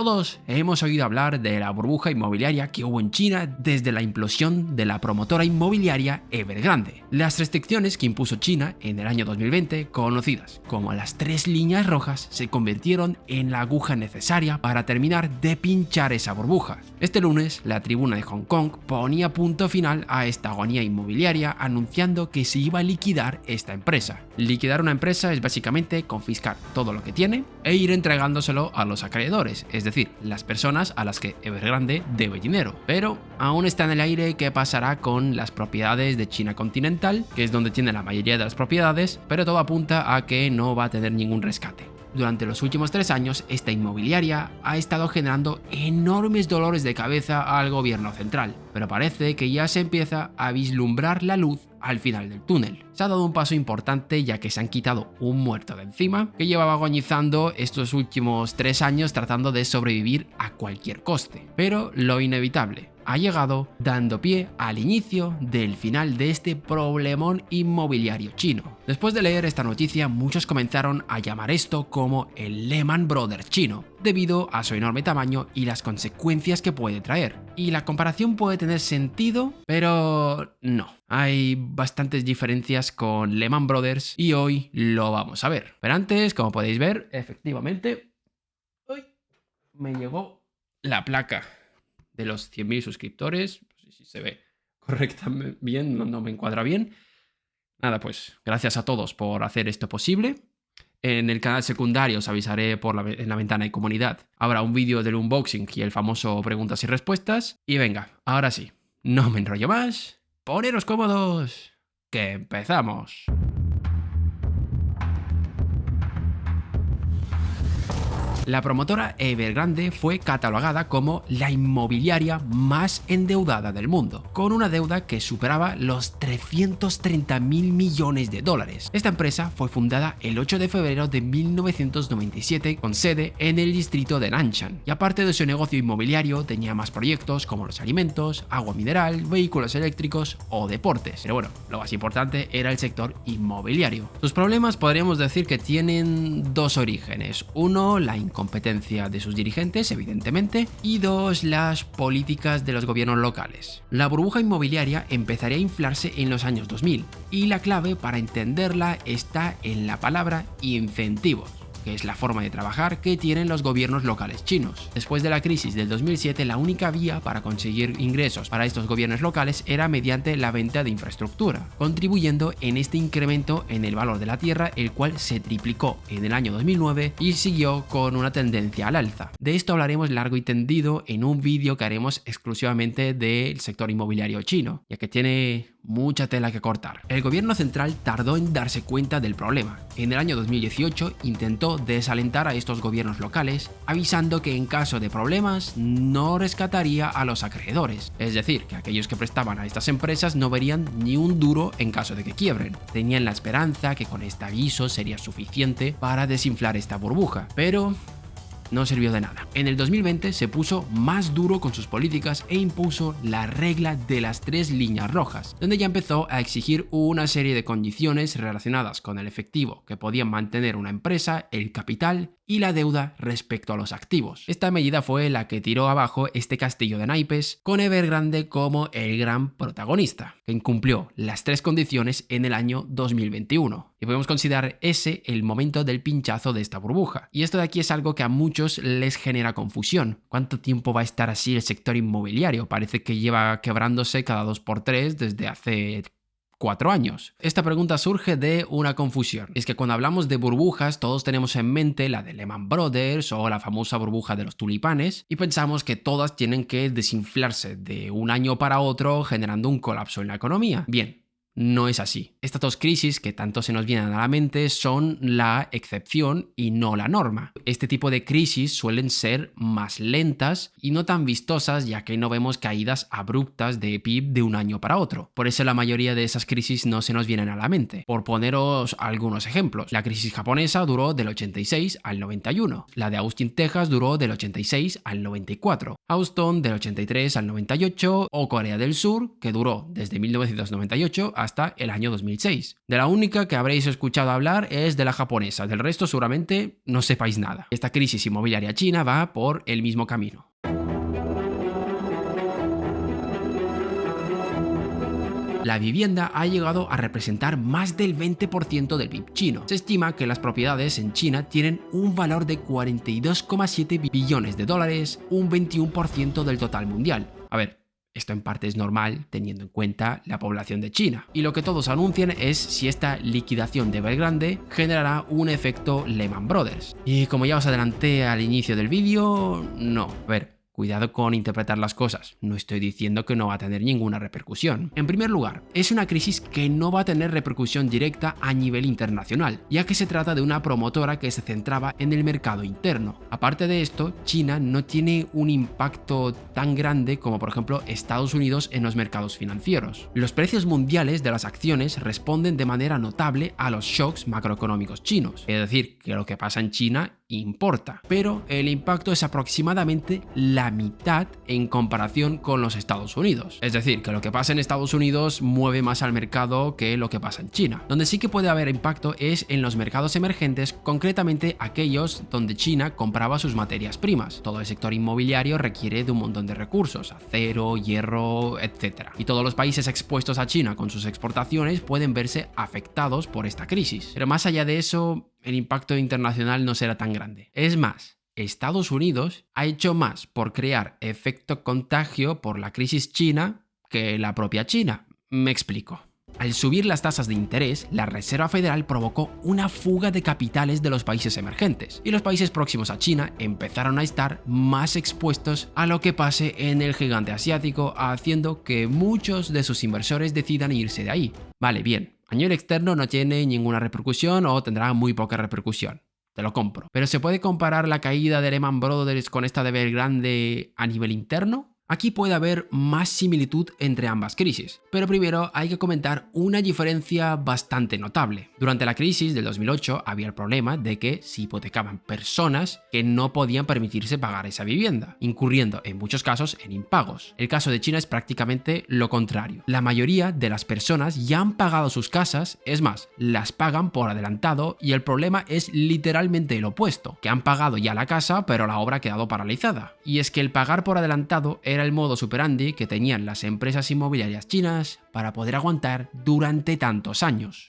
Todos hemos oído hablar de la burbuja inmobiliaria que hubo en China desde la implosión de la promotora inmobiliaria Evergrande. Las restricciones que impuso China en el año 2020, conocidas como las 3 líneas rojas, se convirtieron en la aguja necesaria para terminar de pinchar esa burbuja. Este lunes, la Tribuna de Hong Kong ponía punto final a esta agonía inmobiliaria anunciando que se iba a liquidar esta empresa. Liquidar una empresa es básicamente confiscar todo lo que tiene e ir entregándoselo a los acreedores, es decir, las personas a las que Evergrande debe dinero. Pero aún está en el aire qué pasará con las propiedades de China continental, que es donde tiene la mayoría de las propiedades, pero todo apunta a que no va a tener ningún rescate. Durante los últimos 3 años, esta inmobiliaria ha estado generando enormes dolores de cabeza al gobierno central, pero parece que ya se empieza a vislumbrar la luz al final del túnel. Se ha dado un paso importante ya que se han quitado un muerto de encima que llevaba agonizando estos últimos 3 años tratando de sobrevivir a cualquier coste. Pero lo inevitable ha llegado, dando pie al inicio del final de este problemón inmobiliario chino. Después de leer esta noticia, muchos comenzaron a llamar esto como el Lehman Brothers chino, debido a su enorme tamaño y las consecuencias que puede traer. Y la comparación puede tener sentido, pero no. Hay bastantes diferencias con Lehman Brothers y hoy lo vamos a ver. Pero antes, como podéis ver, efectivamente, hoy me llegó la placa de los 100.000 suscriptores. No sé si se ve correctamente bien, no me encuadra bien. Nada, pues gracias a todos por hacer esto posible. En el canal secundario os avisaré en la ventana de comunidad. Habrá un vídeo del unboxing y el famoso preguntas y respuestas. Y venga, ahora sí, no me enrollo más. Poneros cómodos, que empezamos. La promotora Evergrande fue catalogada como la inmobiliaria más endeudada del mundo, con una deuda que superaba los 330.000 millones de dólares. Esta empresa fue fundada el 8 de febrero de 1997 con sede en el distrito de Nanshan, y aparte de su negocio inmobiliario tenía más proyectos como los alimentos, agua mineral, vehículos eléctricos o deportes. Pero bueno, lo más importante era el sector inmobiliario. Sus problemas podríamos decir que tienen 2 orígenes. Uno, la incompetencia de sus dirigentes, evidentemente, y 2, las políticas de los gobiernos locales. La burbuja inmobiliaria empezaría a inflarse en los años 2000 y la clave para entenderla está en la palabra incentivos, que es la forma de trabajar que tienen los gobiernos locales chinos. Después de la crisis del 2007, la única vía para conseguir ingresos para estos gobiernos locales era mediante la venta de infraestructura, contribuyendo en este incremento en el valor de la tierra, el cual se triplicó en el año 2009 y siguió con una tendencia al alza. De esto hablaremos largo y tendido en un vídeo que haremos exclusivamente del sector inmobiliario chino, ya que tiene mucha tela que cortar. El gobierno central tardó en darse cuenta del problema. En el año 2018 intentó desalentar a estos gobiernos locales, avisando que en caso de problemas no rescataría a los acreedores, es decir, que aquellos que prestaban a estas empresas no verían ni un duro en caso de que quiebren. Tenían la esperanza que con este aviso sería suficiente para desinflar esta burbuja, pero no sirvió de nada. En el 2020 se puso más duro con sus políticas e impuso la regla de las 3 líneas rojas, donde ya empezó a exigir una serie de condiciones relacionadas con el efectivo que podían mantener una empresa, el capital y la deuda respecto a los activos. Esta medida fue la que tiró abajo este castillo de naipes, con Evergrande como el gran protagonista, que incumplió las 3 condiciones en el año 2021. Y podemos considerar ese el momento del pinchazo de esta burbuja. Y esto de aquí es algo que a muchos les genera confusión. ¿Cuánto tiempo va a estar así el sector inmobiliario? Parece que lleva quebrándose cada 2 por 3 desde hace 4 años. Esta pregunta surge de una confusión. Es que cuando hablamos de burbujas todos tenemos en mente la de Lehman Brothers o la famosa burbuja de los tulipanes y pensamos que todas tienen que desinflarse de un año para otro generando un colapso en la economía. Bien, no es así. Estas 2 crisis que tanto se nos vienen a la mente son la excepción y no la norma. Este tipo de crisis suelen ser más lentas y no tan vistosas, ya que no vemos caídas abruptas de PIB de un año para otro. Por eso la mayoría de esas crisis no se nos vienen a la mente. Por poneros algunos ejemplos, la crisis japonesa duró del 86 al 91, la de Austin, Texas duró del 86 al 94, Houston del 83 al 98 o Corea del Sur, que duró desde 1998 hasta el año 2010. 2006. De la única que habréis escuchado hablar es de la japonesa, del resto seguramente no sepáis nada. Esta crisis inmobiliaria china va por el mismo camino. La vivienda ha llegado a representar más del 20% del PIB chino. Se estima que las propiedades en China tienen un valor de 42,7 billones de dólares, un 21% del total mundial. A ver, esto en parte es normal teniendo en cuenta la población de China. Y lo que todos anuncian es si esta liquidación de Evergrande generará un efecto Lehman Brothers. Y como ya os adelanté al inicio del vídeo, no. A ver, cuidado con interpretar las cosas, no estoy diciendo que no va a tener ninguna repercusión. En primer lugar, es una crisis que no va a tener repercusión directa a nivel internacional, ya que se trata de una promotora que se centraba en el mercado interno. Aparte de esto, China no tiene un impacto tan grande como por ejemplo Estados Unidos en los mercados financieros. Los precios mundiales de las acciones responden de manera notable a los shocks macroeconómicos chinos, es decir, que lo que pasa en China importa, pero el impacto es aproximadamente la mitad en comparación con los Estados Unidos. Es decir, que lo que pasa en Estados Unidos mueve más al mercado que lo que pasa en China. Donde sí que puede haber impacto es en los mercados emergentes, concretamente aquellos donde China compraba sus materias primas. Todo el sector inmobiliario requiere de un montón de recursos, acero, hierro, etc. Y todos los países expuestos a China con sus exportaciones pueden verse afectados por esta crisis. Pero más allá de eso, el impacto internacional no será tan grande. Es más, Estados Unidos ha hecho más por crear efecto contagio por la crisis china que la propia China. Me explico. Al subir las tasas de interés, la Reserva Federal provocó una fuga de capitales de los países emergentes, y los países próximos a China empezaron a estar más expuestos a lo que pase en el gigante asiático, haciendo que muchos de sus inversores decidan irse de ahí. Vale, bien. A nivel externo no tiene ninguna repercusión o tendrá muy poca repercusión. Te lo compro. ¿Pero se puede comparar la caída de Lehman Brothers con esta de Evergrande a nivel interno? Aquí puede haber más similitud entre ambas crisis, pero primero hay que comentar una diferencia bastante notable. Durante la crisis del 2008 había el problema de que se hipotecaban personas que no podían permitirse pagar esa vivienda, incurriendo en muchos casos en impagos. El caso de China es prácticamente lo contrario. La mayoría de las personas ya han pagado sus casas, es más, las pagan por adelantado, y el problema es literalmente el opuesto, que han pagado ya la casa pero la obra ha quedado paralizada. Y es que el pagar por adelantado era el modo superandi que tenían las empresas inmobiliarias chinas para poder aguantar durante tantos años.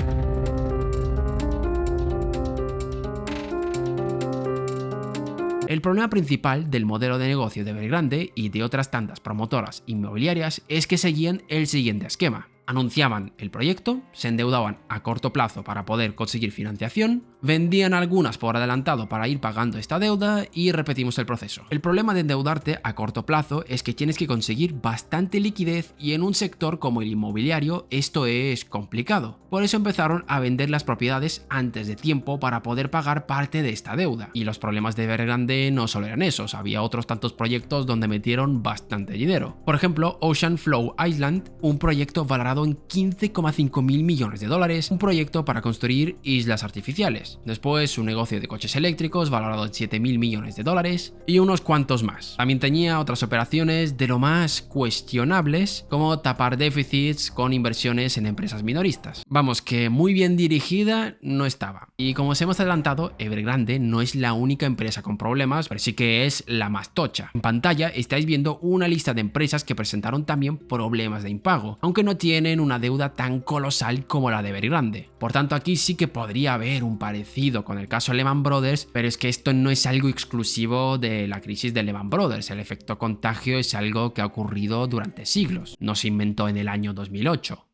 El problema principal del modelo de negocio de Evergrande y de otras tantas promotoras inmobiliarias es que seguían el siguiente esquema. Anunciaban el proyecto, se endeudaban a corto plazo para poder conseguir financiación, vendían algunas por adelantado para ir pagando esta deuda y repetimos el proceso. El problema de endeudarte a corto plazo es que tienes que conseguir bastante liquidez y en un sector como el inmobiliario esto es complicado. Por eso empezaron a vender las propiedades antes de tiempo para poder pagar parte de esta deuda. Y los problemas de Evergrande no solo eran esos, había otros tantos proyectos donde metieron bastante dinero. Por ejemplo, Ocean Flow Island, un proyecto valorado en 15,5 mil millones de dólares, un proyecto para construir islas artificiales. Después, un negocio de coches eléctricos valorado en 7 mil millones de dólares y unos cuantos más. También tenía otras operaciones de lo más cuestionables, como tapar déficits con inversiones en empresas minoristas. Vamos, que muy bien dirigida no estaba. Y como os hemos adelantado, Evergrande no es la única empresa con problemas, pero sí que es la más tocha. En pantalla estáis viendo una lista de empresas que presentaron también problemas de impago, aunque no tienen una deuda tan colosal como la de Evergrande. Por tanto, aquí sí que podría haber un parecido con el caso Lehman Brothers, pero es que esto no es algo exclusivo de la crisis de Lehman Brothers. El efecto contagio es algo que ha ocurrido durante siglos, no se inventó en el año 2008.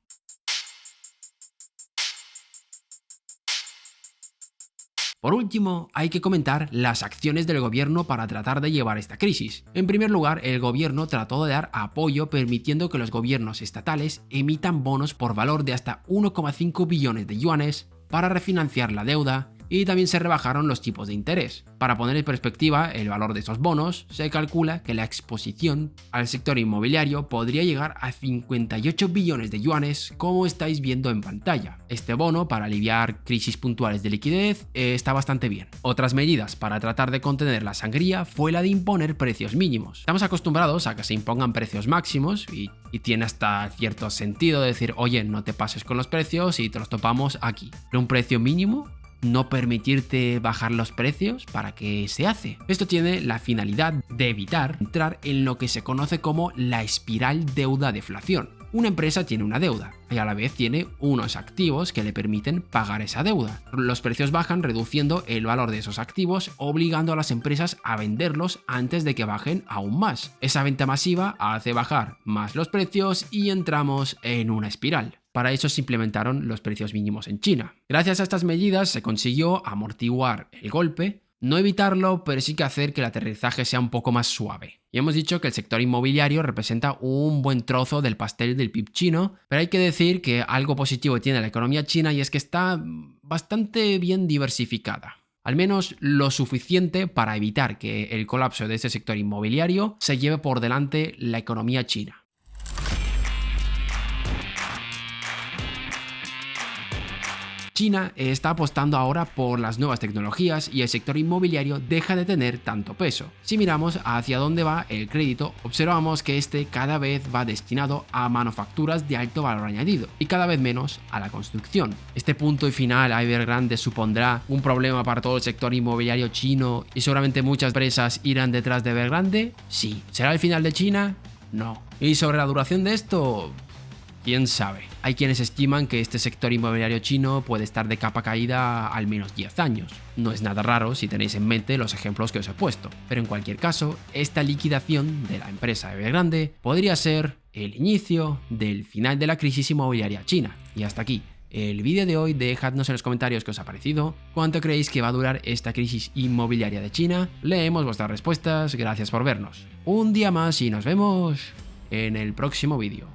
Por último, hay que comentar las acciones del gobierno para tratar de llevar esta crisis. En primer lugar, el gobierno trató de dar apoyo permitiendo que los gobiernos estatales emitan bonos por valor de hasta 1,5 billones de yuanes para refinanciar la deuda y también se rebajaron los tipos de interés. Para poner en perspectiva el valor de estos bonos, se calcula que la exposición al sector inmobiliario podría llegar a 58 billones de yuanes, como estáis viendo en pantalla. Este bono, para aliviar crisis puntuales de liquidez, está bastante bien. Otras medidas para tratar de contener la sangría fue la de imponer precios mínimos. Estamos acostumbrados a que se impongan precios máximos y tiene hasta cierto sentido decir, oye, no te pases con los precios y te los topamos aquí. Pero un precio mínimo, no permitirte bajar los precios, ¿para qué se hace? Esto tiene la finalidad de evitar entrar en lo que se conoce como la espiral deuda-deflación. Una empresa tiene una deuda y a la vez tiene unos activos que le permiten pagar esa deuda. Los precios bajan reduciendo el valor de esos activos, obligando a las empresas a venderlos antes de que bajen aún más. Esa venta masiva hace bajar más los precios y entramos en una espiral. Para eso se implementaron los precios mínimos en China. Gracias a estas medidas se consiguió amortiguar el golpe, no evitarlo, pero sí que hacer que el aterrizaje sea un poco más suave. Y hemos dicho que el sector inmobiliario representa un buen trozo del pastel del PIB chino, pero hay que decir que algo positivo tiene la economía china y es que está bastante bien diversificada. Al menos lo suficiente para evitar que el colapso de este sector inmobiliario se lleve por delante la economía china. China está apostando ahora por las nuevas tecnologías y el sector inmobiliario deja de tener tanto peso. Si miramos hacia dónde va el crédito, observamos que este cada vez va destinado a manufacturas de alto valor añadido y cada vez menos a la construcción. Este punto y final a Evergrande supondrá un problema para todo el sector inmobiliario chino y seguramente muchas empresas irán detrás de Evergrande. Sí. ¿Será el final de China? No. ¿Y sobre la duración de esto? ¿Quién sabe? Hay quienes estiman que este sector inmobiliario chino puede estar de capa caída al menos 10 años. No es nada raro si tenéis en mente los ejemplos que os he puesto, pero en cualquier caso, esta liquidación de la empresa Evergrande podría ser el inicio del final de la crisis inmobiliaria china. Y hasta aquí el vídeo de hoy. Dejadnos en los comentarios qué os ha parecido, cuánto creéis que va a durar esta crisis inmobiliaria de China. Leemos vuestras respuestas, gracias por vernos. Un día más y nos vemos en el próximo vídeo.